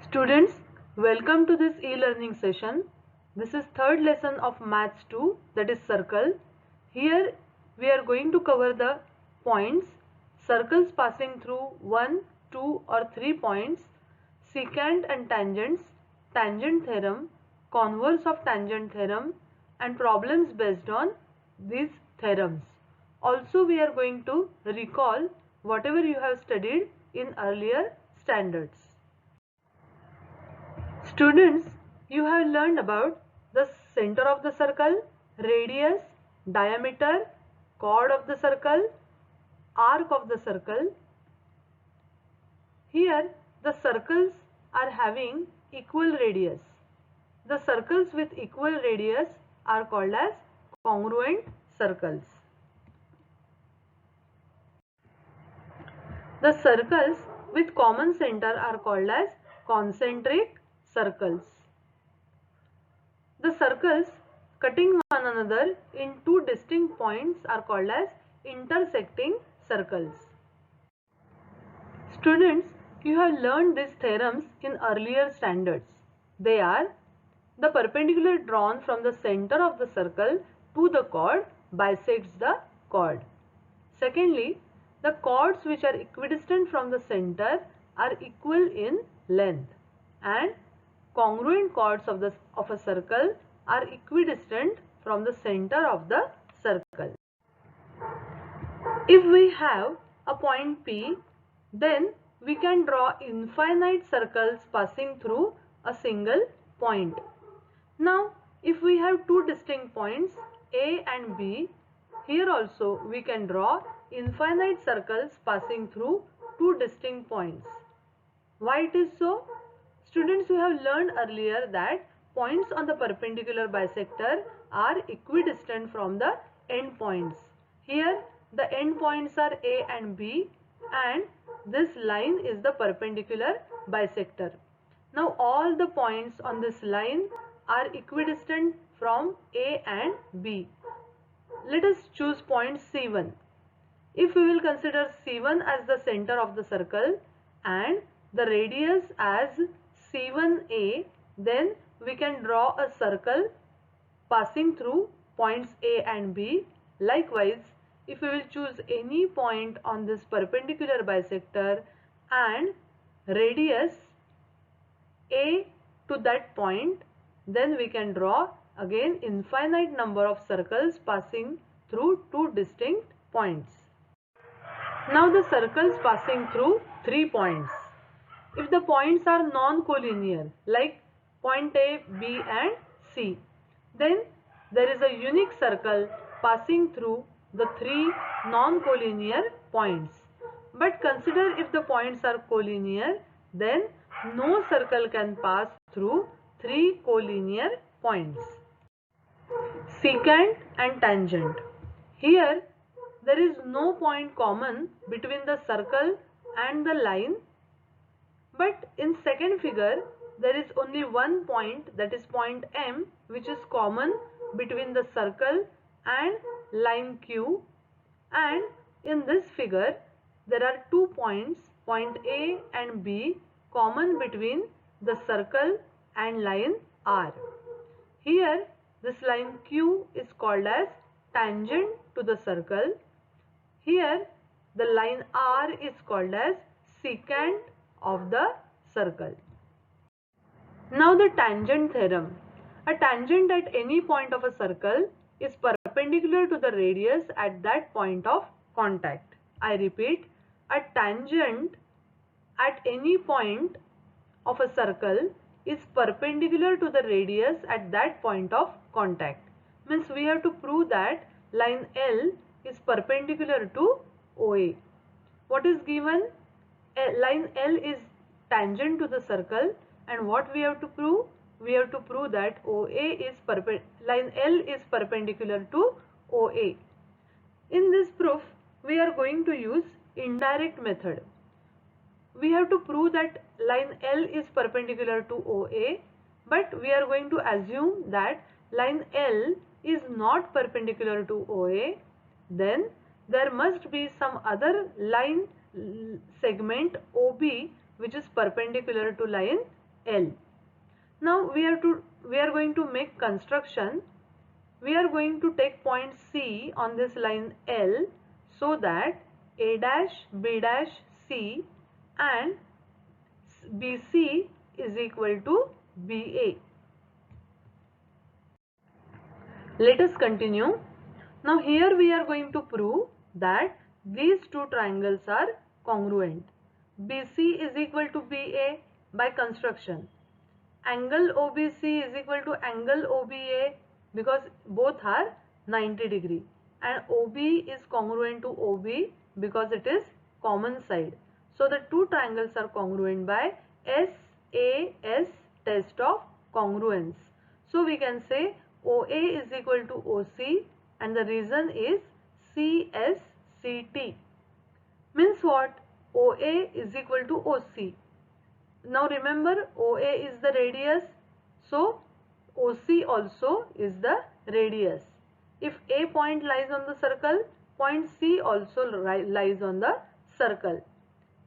Students, welcome to this e-learning session. This is third lesson of Maths 2, that is circle. Here we are going to cover the points, circles passing through 1, 2 or 3 points, secant and tangents, tangent theorem, converse of tangent theorem and problems based on these theorems. Also we are going to recall whatever you have studied in earlier standards. Students, you have learned about the center of the circle, radius, diameter, chord of the circle, arc of the circle. Here the circles are having equal radius. The circles with equal radius are called as congruent circles. The circles with common center are called as concentric circles. The circles cutting one another in two distinct points are called as intersecting circles. Students, you have learned these theorems in earlier standards. They are: the perpendicular drawn from the center of the circle to the chord bisects the chord. Secondly, the chords which are equidistant from the center are equal in length, and congruent chords of a circle are equidistant from the center of the circle. If we have a point P, then we can draw infinite circles passing through a single point. Now, if we have two distinct points A and B, here also we can draw infinite circles passing through two distinct points. Why it is so? Students, you have learned earlier that points on the perpendicular bisector are equidistant from the end points. Here the end points are A and B, and this line is the perpendicular bisector. Now all the points on this line are equidistant from A and B. Let us choose point C1. If we will consider C1 as the center of the circle and the radius as C1A, then we can draw a circle passing through points A and B. Likewise, if we will choose any point on this perpendicular bisector and radius A to that point, then we can draw again infinite number of circles passing through two distinct points. Now the circles passing through 3 points. If the points are non-collinear, like point A, B and C, then there is a unique circle passing through the 3 non-collinear points. But consider if the points are collinear, then no circle can pass through 3 collinear points. Secant and tangent. Here there is no point common between the circle and the line, but in second figure there is only one point, that is point M, which is common between the circle and line Q, and in this figure there are 2 points, point A and B, common between the circle and line R. Here this line Q is called as tangent to the circle. Here the line R is called as secant of the circle. Now the tangent theorem. A tangent at any point of a circle is perpendicular to the radius at that point of contact. I repeat, a tangent at any point of a circle is perpendicular to the radius at that point of contact. Means we have to prove that line L is perpendicular to OA. What is given? Line L is tangent to the circle, and what we have to prove? We have to prove that line L is perpendicular to OA. In this proof, we are going to use indirect method. We have to prove that line L is perpendicular to OA, but we are going to assume that line L is not perpendicular to OA. Then there must be some other line segment OB which is perpendicular to line L. Now we are going to make construction. We are going to take point C on this line L, so that A dash, B dash, C and BC is equal to BA. Let us continue. Now here we are going to prove that these two triangles are congruent. BC is equal to BA by construction. Angle OBC is equal to angle OBA because both are 90 degree, and OB is congruent to OB because it is common side. So the two triangles are congruent by SAS test of congruence. So we can say OA is equal to OC, and the reason is CSCT. Means what? OA is equal to OC. Now remember, OA is the radius, so OC also is the radius. If A point lies on the circle, point C also lies on the circle.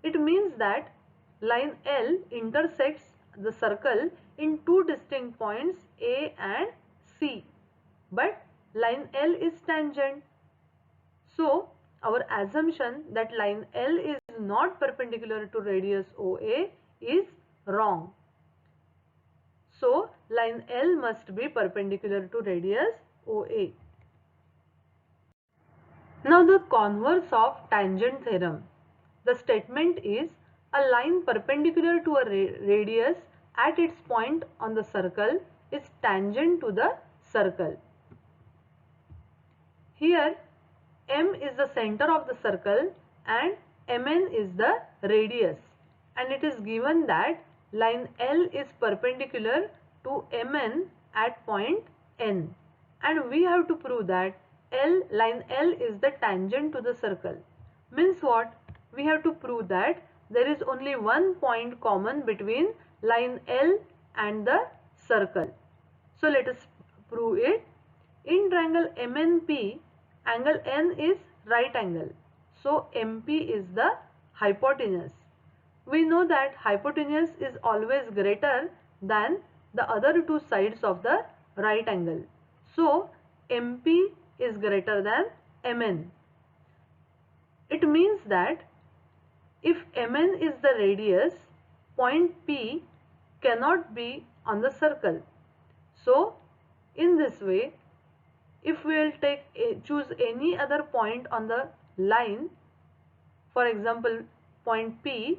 It means that line L intersects the circle in two distinct points A and C, but line L is tangent. So our assumption that line L is not perpendicular to radius OA is wrong. So line L must be perpendicular to radius OA. Now the converse of tangent theorem. The statement is a line perpendicular to a radius at its point on the circle is tangent to the circle. Here M is the center of the circle and Mn is the radius, and it is given that line L is perpendicular to Mn at point N, and we have to prove that line L is the tangent to the circle. Means what? We have to prove that there is only one point common between line L and the circle. So let us prove it. In triangle MNP, angle N is right angle. So MP is the hypotenuse. We know that hypotenuse is always greater than the other two sides of the right angle. So MP is greater than MN. It means that if Mn is the radius, point P cannot be on the circle. So in this way, if we will choose any other point on the line, for example point P,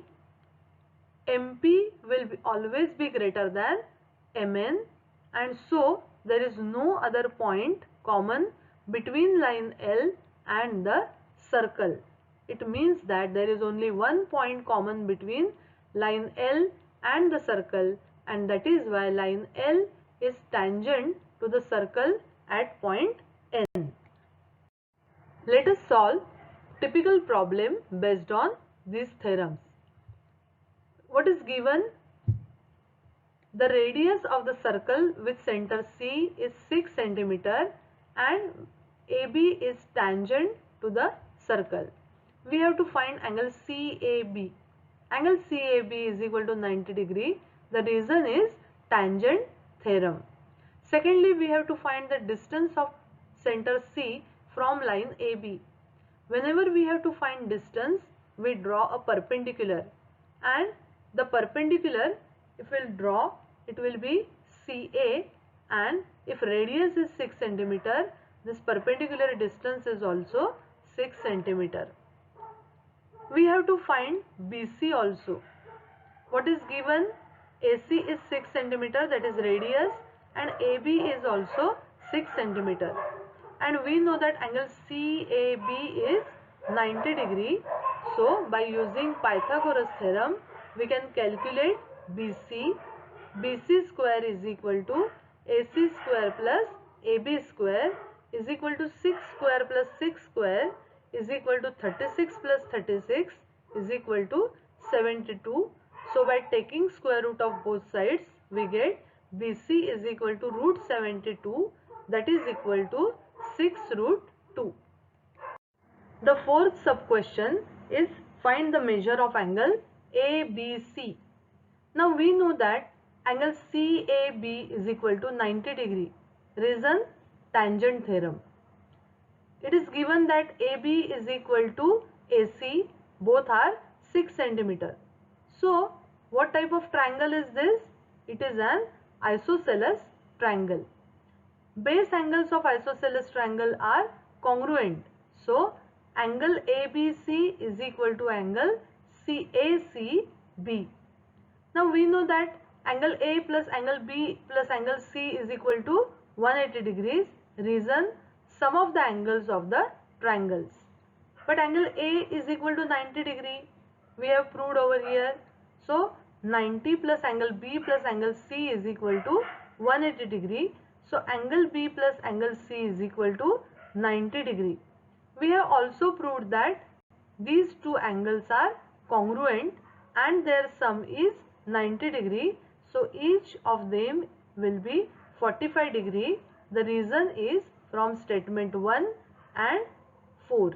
MP will always be greater than Mn, and so there is no other point common between line L and the circle. It means that there is only one point common between line L and the circle, and that is why line L is tangent to the circle at point N. Let us solve typical problem based on these theorems. What is given? The radius of the circle with center C is 6 cm and AB is tangent to the circle. We have to find angle CAB. Angle CAB is equal to 90 degree. The reason is tangent theorem. Secondly, we have to find the distance of center C from line AB. Whenever we have to find distance, we draw a perpendicular, and the perpendicular, if we will draw, it will be CA, and if radius is 6 cm, this perpendicular distance is also 6 cm. We have to find BC also. What is given? AC is 6 cm, that is radius, and AB is also 6 cm. And we know that angle CAB is 90 degree. So by using Pythagoras theorem, we can calculate BC. BC square is equal to AC square plus AB square is equal to 6 square plus 6 square is equal to 36 plus 36 is equal to 72. So by taking square root of both sides, we get BC is equal to root 72, that is equal to 6 root 2. The fourth sub question is find the measure of angle ABC. Now we know that angle CAB is equal to 90 degree. Reason? Tangent theorem. It is given that AB is equal to AC, both are 6 centimeter. So what type of triangle is this? It is an isosceles triangle. Base angles of isosceles triangle are congruent. So angle ABC is equal to angle CACB. Now we know that angle A plus angle B plus angle C is equal to 180 degrees. Reason? Sum of the angles of the triangles. But angle A is equal to 90 degree. We have proved over here. So 90 plus angle B plus angle C is equal to 180 degree. So angle B plus angle C is equal to 90 degree. We have also proved that these two angles are congruent and their sum is 90 degree. So each of them will be 45 degree. The reason is from statement 1 and 4.